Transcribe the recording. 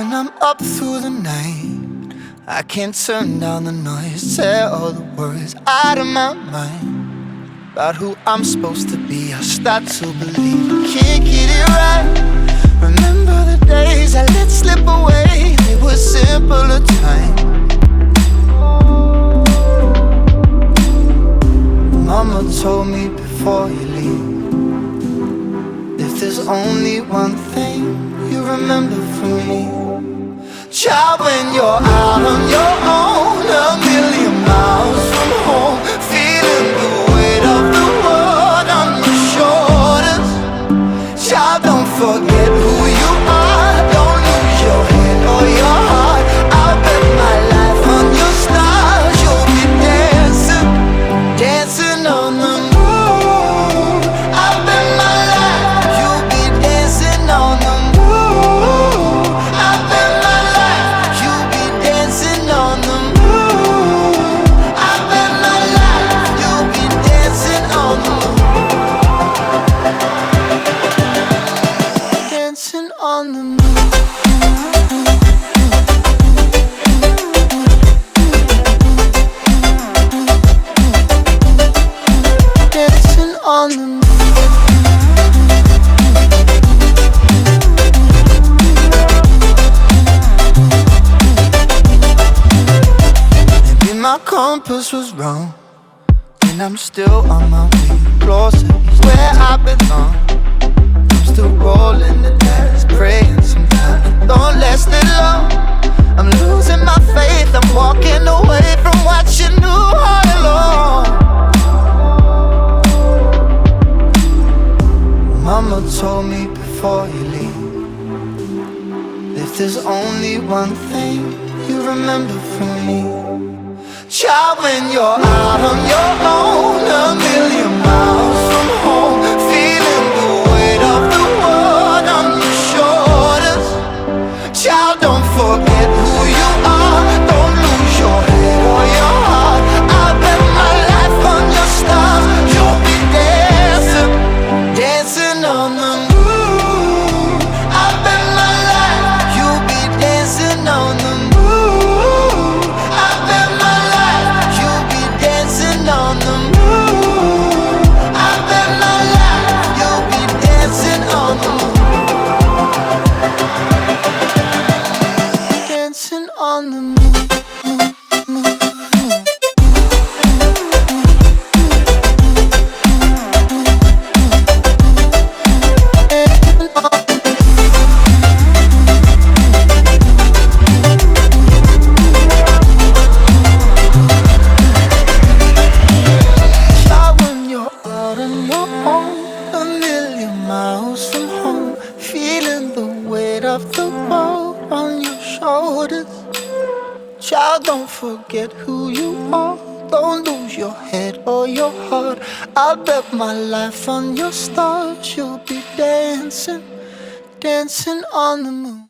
when I'm up through the night. I can't turn down the noise, tear all the worries out of my mind. About who I'm supposed to be, I start to believe I can't get it right. Remember the days I let slip away, they were simpler times. Mama told me before you leave, if there's only one thing you remember from me, child, when you're out on your own, a million miles from home, feeling the weight of the world on your shoulders. Child, don't forget who you are, don't lose your head or your heart. I'll bet my life on your stars, you'll be dancing, dancing on the moon. I'll bet my life, you'll be dancing on the moon. I'll bet my life, you'll be dancing on the moon. I'll bet my life, you'll be dancing on the moon. Dancing on the moon. Dancing on the moon. Maybe my compass was wrong, and I'm still on my way closer to where I belong. I'm still rolling the dice, praying sometimes it don't last that long. I'm losing my faith, I'm walking away from what you knew all along. Mama told me before you leave, if there's only one thing you remember from me, child, when you're out on your own, a million miles from home, feeling the weight of the world on your shoulders. Child, don't forget who you are, don't lose your head or your heart. I'll bet my life on your stars, you'll be dancing, dancing on the moon. I'll bet my life, you'll be dancing on the moon. I'll bet my life, you'll be dancing on the moon. I'll bet my life, you'll be dancing on the moon. Dancing on the moon. Child, when you're out on your own, a million miles from home, feeling the weight of the world on your shoulders. Child, don't forget who you are, don't lose your head or your heart. I'll bet my life on your stars, you'll be dancing, dancing on the moon.